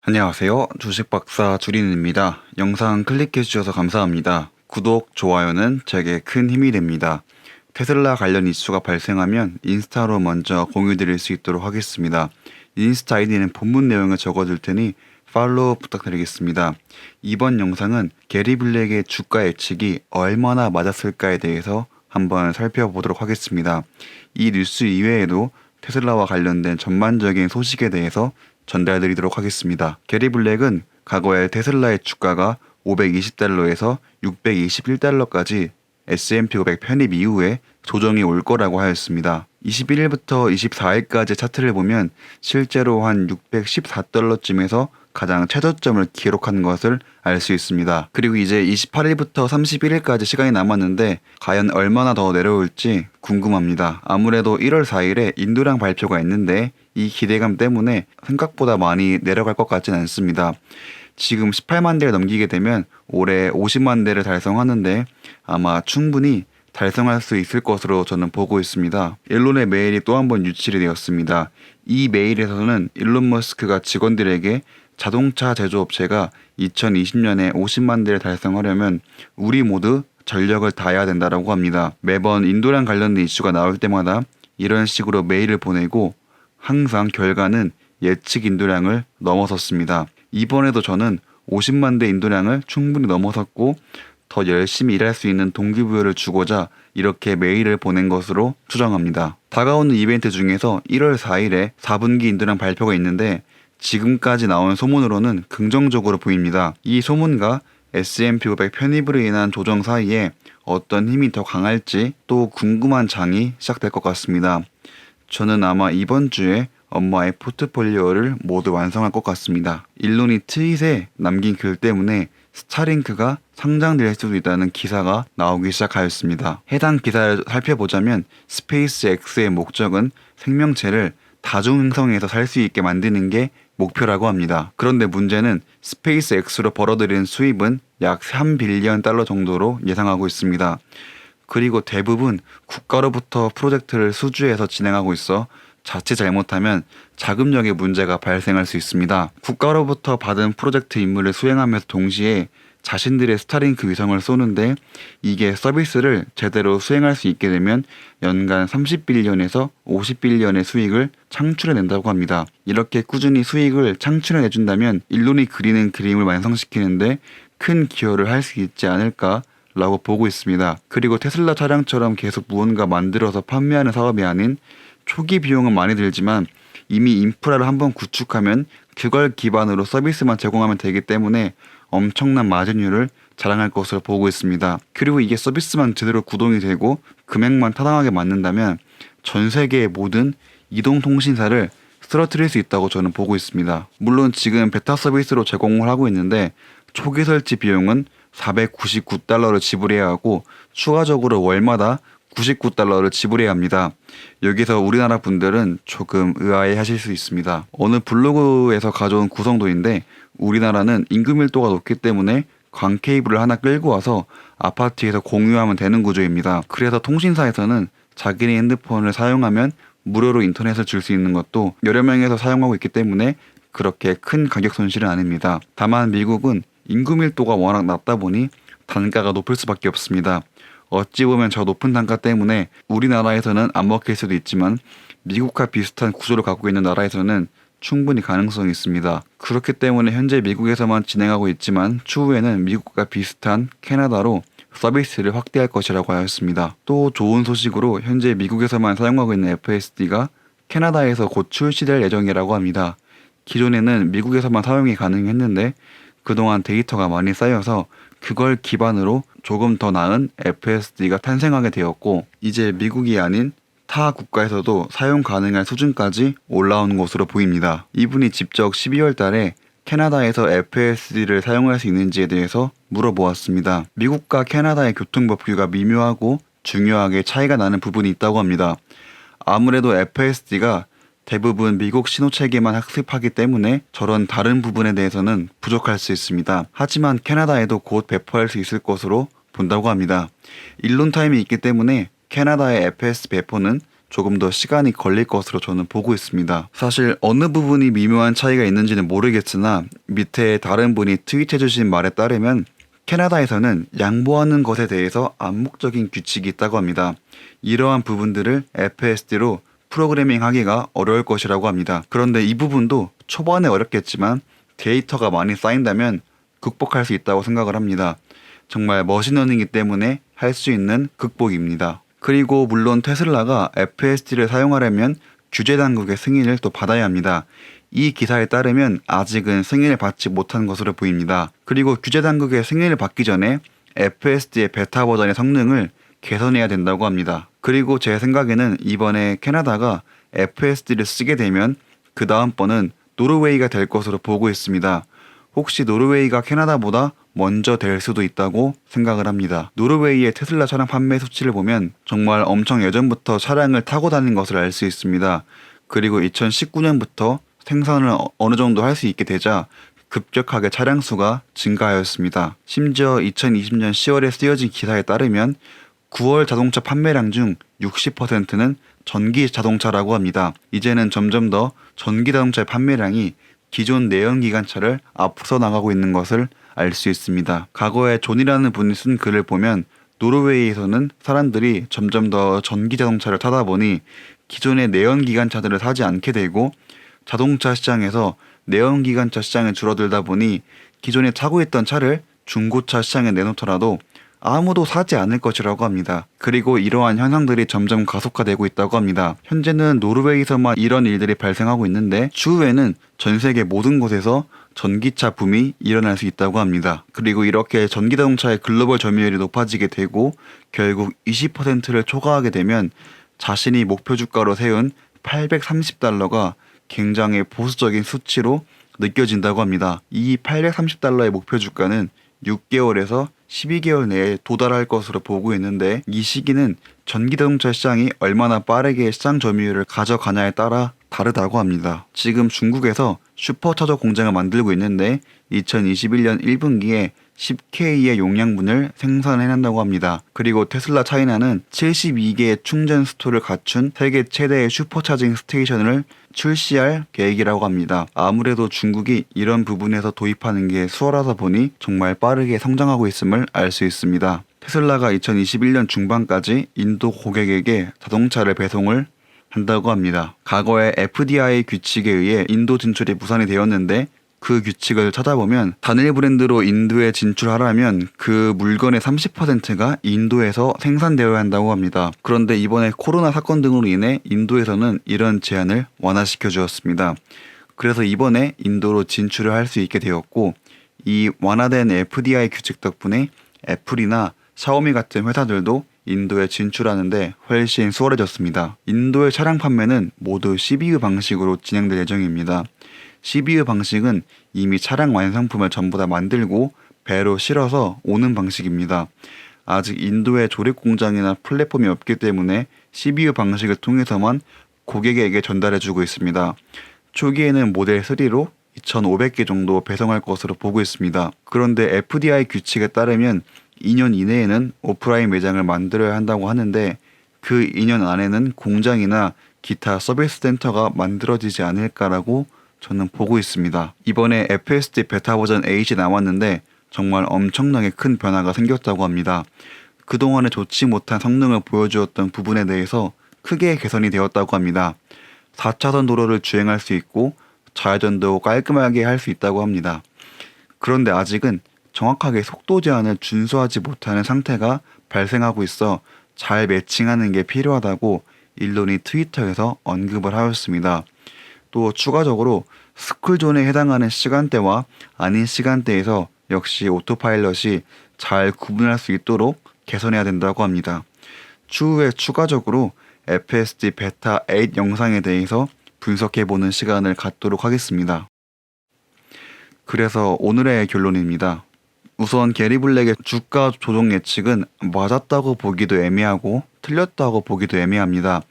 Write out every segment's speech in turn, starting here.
안녕하세요. 주식박사 주린입니다. 영상 클릭해주셔서 감사합니다. 구독, 좋아요는 제게 큰 힘이 됩니다. 테슬라 관련 이슈가 발생하면 인스타로 먼저 공유드릴 수 있도록 하겠습니다. 인스타 아이디는 본문 내용을 적어둘 테니 팔로우 부탁드리겠습니다. 이번 영상은 게리 블랙의 주가 예측이 얼마나 맞았을까에 대해서 한번 살펴보도록 하겠습니다. 이 뉴스 이외에도 테슬라와 관련된 전반적인 소식에 대해서 전달드리도록 하겠습니다. 게리 블랙은 과거에 테슬라의 주가가 520달러에서 621달러까지 S&P 500 편입 이후에 조정이 올 거라고 하였습니다. 21일부터 24일까지 차트를 보면 실제로 한 614달러쯤에서 가장 최저점을 기록한 것을 알 수 있습니다. 그리고 이제 28일부터 31일까지 시간이 남았는데 과연 얼마나 더 내려올지 궁금합니다. 아무래도 1월 4일에 인도량 발표가 있는데 이 기대감 때문에 생각보다 많이 내려갈 것 같진 않습니다. 지금 18만 대를 넘기게 되면 올해 50만 대를 달성하는데 아마 충분히 달성할 수 있을 것으로 저는 보고 있습니다. 일론의 메일이 또 한 번 유출이 되었습니다. 이 메일에서는 일론 머스크가 직원들에게 자동차 제조업체가 2020년에 50만 대를 달성하려면 우리 모두 전력을 다해야 된다고 합니다. 매번 인도량 관련된 이슈가 나올 때마다 이런 식으로 메일을 보내고 항상 결과는 예측 인도량을 넘어섰습니다. 이번에도 저는 50만 대 인도량을 충분히 넘어섰고 더 열심히 일할 수 있는 동기부여를 주고자 이렇게 메일을 보낸 것으로 추정합니다. 다가오는 이벤트 중에서 1월 4일에 4분기 인도량 발표가 있는데 지금까지 나온 소문으로는 긍정적으로 보입니다. 이 소문과 S&P 500 편입으로 인한 조정 사이에 어떤 힘이 더 강할지 또 궁금한 장이 시작될 것 같습니다. 저는 아마 이번 주에 엄마의 포트폴리오를 모두 완성할 것 같습니다. 일론이 트윗에 남긴 글 때문에 스타링크가 상장될 수도 있다는 기사가 나오기 시작하였습니다. 해당 기사를 살펴보자면 스페이스X의 목적은 생명체를 다중행성에서 살 수 있게 만드는 게 목표라고 합니다. 그런데 문제는 스페이스X로 벌어들인 수입은 약 3빌리언 달러 정도로 예상하고 있습니다. 그리고 대부분 국가로부터 프로젝트를 수주해서 진행하고 있어 자칫 잘못하면 자금력의 문제가 발생할 수 있습니다. 국가로부터 받은 프로젝트 임무를 수행하면서 동시에 자신들의 스타링크 위성을 쏘는데 이게 서비스를 제대로 수행할 수 있게 되면 연간 30빌리언에서 50빌리언의 수익을 창출해낸다고 합니다. 이렇게 꾸준히 수익을 창출해내준다면 일론이 그리는 그림을 완성시키는데 큰 기여를 할 수 있지 않을까 라고 보고 있습니다. 그리고 테슬라 차량처럼 계속 무언가 만들어서 판매하는 사업이 아닌 초기 비용은 많이 들지만 이미 인프라를 한번 구축하면 그걸 기반으로 서비스만 제공하면 되기 때문에 엄청난 마진율을 자랑할 것으로 보고 있습니다. 그리고 이게 서비스만 제대로 구동이 되고 금액만 타당하게 맞는다면 전 세계의 모든 이동통신사를 쓰러뜨릴 수 있다고 저는 보고 있습니다. 물론 지금 베타 서비스로 제공을 하고 있는데 초기 설치 비용은 499달러를 지불해야 하고 추가적으로 월마다 99달러를 지불해야 합니다. 여기서 우리나라 분들은 조금 의아해 하실 수 있습니다. 어느 블로그에서 가져온 구성도인데 우리나라는 인구 밀도가 높기 때문에 광 케이블을 하나 끌고 와서 아파트에서 공유하면 되는 구조입니다. 그래서 통신사에서는 자기네 핸드폰을 사용하면 무료로 인터넷을 줄 수 있는 것도 여러 명에서 사용하고 있기 때문에 그렇게 큰 가격 손실은 아닙니다. 다만 미국은 인구 밀도가 워낙 낮다 보니 단가가 높을 수밖에 없습니다. 어찌 보면 저 높은 단가 때문에 우리나라에서는 안 먹힐 수도 있지만 미국과 비슷한 구조를 갖고 있는 나라에서는 충분히 가능성이 있습니다. 그렇기 때문에 현재 미국에서만 진행하고 있지만 추후에는 미국과 비슷한 캐나다로 서비스를 확대할 것이라고 하였습니다. 또 좋은 소식으로 현재 미국에서만 사용하고 있는 FSD가 캐나다에서 곧 출시될 예정이라고 합니다. 기존에는 미국에서만 사용이 가능했는데 그동안 데이터가 많이 쌓여서 그걸 기반으로 조금 더 나은 FSD가 탄생하게 되었고 이제 미국이 아닌 타 국가에서도 사용 가능한 수준까지 올라온 것으로 보입니다. 이분이 직접 12월 달에 캐나다에서 FSD를 사용할 수 있는지에 대해서 물어보았습니다. 미국과 캐나다의 교통법규가 미묘하고 중요하게 차이가 나는 부분이 있다고 합니다. 아무래도 FSD가 대부분 미국 신호체계만 학습하기 때문에 저런 다른 부분에 대해서는 부족할 수 있습니다. 하지만 캐나다에도 곧 배포할 수 있을 것으로 본다고 합니다. 일론 타임이 있기 때문에 캐나다의 FS 배포는 조금 더 시간이 걸릴 것으로 저는 보고 있습니다. 사실 어느 부분이 미묘한 차이가 있는지는 모르겠으나 밑에 다른 분이 트윗해주신 말에 따르면 캐나다에서는 양보하는 것에 대해서 암묵적인 규칙이 있다고 합니다. 이러한 부분들을 FSD로 프로그래밍 하기가 어려울 것이라고 합니다. 그런데 이 부분도 초반에 어렵겠지만 데이터가 많이 쌓인다면 극복할 수 있다고 생각을 합니다. 정말 머신러닝이기 때문에 할 수 있는 극복입니다. 그리고 물론 테슬라가 FSD를 사용하려면 규제 당국의 승인을 또 받아야 합니다. 이 기사에 따르면 아직은 승인을 받지 못한 것으로 보입니다. 그리고 규제 당국의 승인을 받기 전에 FSD의 베타 버전의 성능을 개선해야 된다고 합니다. 그리고 제 생각에는 이번에 캐나다가 FSD를 쓰게 되면 그 다음번은 노르웨이가 될 것으로 보고 있습니다. 혹시 노르웨이가 캐나다보다 먼저 될 수도 있다고 생각을 합니다. 노르웨이의 테슬라 차량 판매 수치를 보면 정말 엄청 예전부터 차량을 타고 다닌 것을 알 수 있습니다. 그리고 2019년부터 생산을 어느 정도 할 수 있게 되자 급격하게 차량 수가 증가하였습니다. 심지어 2020년 10월에 쓰여진 기사에 따르면 9월 자동차 판매량 중 60%는 전기 자동차라고 합니다. 이제는 점점 더 전기 자동차의 판매량이 기존 내연기관차를 앞서 나가고 있는 것을 알 수 있습니다. 과거에 존이라는 분이 쓴 글을 보면 노르웨이에서는 사람들이 점점 더 전기 자동차를 타다 보니 기존의 내연기관차들을 사지 않게 되고 자동차 시장에서 내연기관차 시장이 줄어들다 보니 기존에 타고 있던 차를 중고차 시장에 내놓더라도 아무도 사지 않을 것이라고 합니다. 그리고 이러한 현상들이 점점 가속화되고 있다고 합니다. 현재는 노르웨이에서만 이런 일들이 발생하고 있는데 추후에는 전 세계 모든 곳에서 전기차 붐이 일어날 수 있다고 합니다. 그리고 이렇게 전기자동차의 글로벌 점유율이 높아지게 되고 결국 20%를 초과하게 되면 자신이 목표 주가로 세운 $830가 굉장히 보수적인 수치로 느껴진다고 합니다. 이 $830의 목표 주가는 6개월에서 12개월 내에 도달할 것으로 보고 있는데 이 시기는 전기자동차 시장이 얼마나 빠르게 시장 점유율을 가져가냐에 따라 다르다고 합니다. 지금 중국에서 슈퍼차저 공장을 만들고 있는데 2021년 1분기에 10K의 용량분을 생산해낸다고 합니다. 그리고 테슬라 차이나는 72개의 충전 스토를 갖춘 세계 최대의 슈퍼차징 스테이션을 출시할 계획이라고 합니다. 아무래도 중국이 이런 부분에서 도입하는 게 수월하다 보니 정말 빠르게 성장하고 있음을 알 수 있습니다. 테슬라가 2021년 중반까지 인도 고객에게 자동차를 배송을 한다고 합니다. 과거에 FDI 규칙에 의해 인도 진출이 무산이 되었는데 그 규칙을 찾아보면 단일 브랜드로 인도에 진출하려면 그 물건의 30%가 인도에서 생산되어야 한다고 합니다. 그런데 이번에 코로나 사건 등으로 인해 인도에서는 이런 제한을 완화시켜 주었습니다. 그래서 이번에 인도로 진출을 할 수 있게 되었고 이 완화된 FDI 규칙 덕분에 애플이나 샤오미 같은 회사들도 인도에 진출하는데 훨씬 수월해졌습니다. 인도의 차량 판매는 모두 CBU 방식으로 진행될 예정입니다. CBU 방식은 이미 차량 완성품을 전부 다 만들고 배로 실어서 오는 방식입니다. 아직 인도에 조립 공장이나 플랫폼이 없기 때문에 CBU 방식을 통해서만 고객에게 전달해주고 있습니다. 초기에는 모델 3로 2,500개 정도 배송할 것으로 보고 있습니다. 그런데 FDI 규칙에 따르면 2년 이내에는 오프라인 매장을 만들어야 한다고 하는데 그 2년 안에는 공장이나 기타 서비스 센터가 만들어지지 않을까라고 저는 보고 있습니다. 이번에 FSD 베타 버전 8이 나왔는데 정말 엄청나게 큰 변화가 생겼다고 합니다. 그동안에 좋지 못한 성능을 보여주었던 부분에 대해서 크게 개선이 되었다고 합니다. 4차선 도로를 주행할 수 있고 좌회전도 깔끔하게 할 수 있다고 합니다. 그런데 아직은 정확하게 속도 제한을 준수하지 못하는 상태가 발생하고 있어 잘 매칭하는 게 필요하다고 일론이 트위터에서 언급을 하였습니다. 또 추가적으로 스쿨존에 해당하는 시간대와 아닌 시간대에서 역시 오토파일럿이 잘 구분할 수 있도록 개선해야 된다고 합니다. 추후에 추가적으로 FSD 베타 8 영상에 대해서 분석해보는 시간을 갖도록 하겠습니다. 그래서 오늘의 결론입니다. 우선 게리 블랙의 주가 조정 예측은 맞았다고 보기도 애매하고 틀렸다고 보기도 애매합니다.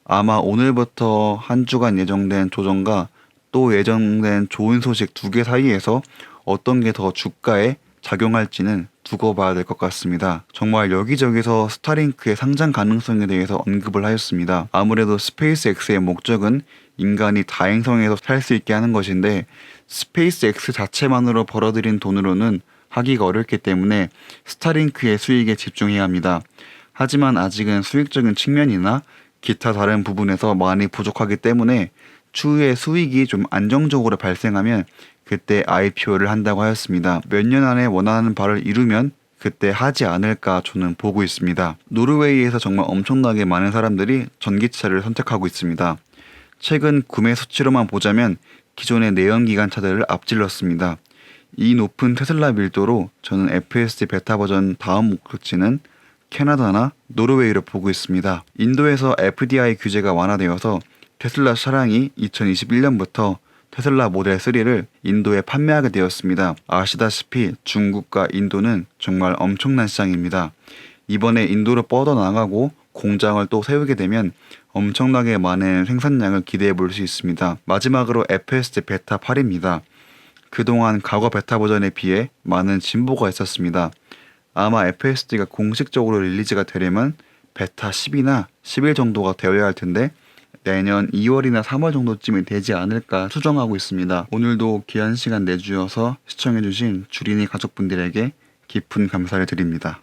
아마 오늘부터 한 주간 예정된 조정과 또 예정된 좋은 소식 두 개 사이에서 어떤 게 더 주가에 작용할지는 두고 봐야 될 것 같습니다. 정말 여기저기서 스타링크의 상장 가능성에 대해서 언급을 하였습니다. 아무래도 스페이스X의 목적은 인간이 다행성에서 살 수 있게 하는 것인데 스페이스X 자체만으로 벌어들인 돈으로는 하기가 어렵기 때문에 스타링크의 수익에 집중해야 합니다. 하지만 아직은 수익적인 측면이나 기타 다른 부분에서 많이 부족하기 때문에 추후에 수익이 좀 안정적으로 발생하면 그때 IPO를 한다고 하였습니다. 몇 년 안에 원하는 바를 이루면 그때 하지 않을까 저는 보고 있습니다. 노르웨이에서 정말 엄청나게 많은 사람들이 전기차를 선택하고 있습니다. 최근 구매 수치로만 보자면 기존의 내연기관 차들을 앞질렀습니다. 이 높은 테슬라 밀도로 저는 FSD 베타 버전 다음 목적지는 캐나다나 노르웨이로 보고 있습니다. 인도에서 FDI 규제가 완화되어서 테슬라 차량이 2021년부터 테슬라 모델 3를 인도에 판매하게 되었습니다. 아시다시피 중국과 인도는 정말 엄청난 시장입니다. 이번에 인도로 뻗어나가고 공장을 또 세우게 되면 엄청나게 많은 생산량을 기대해 볼 수 있습니다. 마지막으로 FSD 베타 8입니다. 그동안 과거 베타 버전에 비해 많은 진보가 있었습니다. 아마 FSD가 공식적으로 릴리즈가 되려면 베타 10이나 11 정도가 되어야 할 텐데 내년 2월이나 3월 정도쯤이 되지 않을까 추정하고 있습니다. 오늘도 귀한 시간 내주셔서 시청해주신 주린이 가족분들에게 깊은 감사를 드립니다.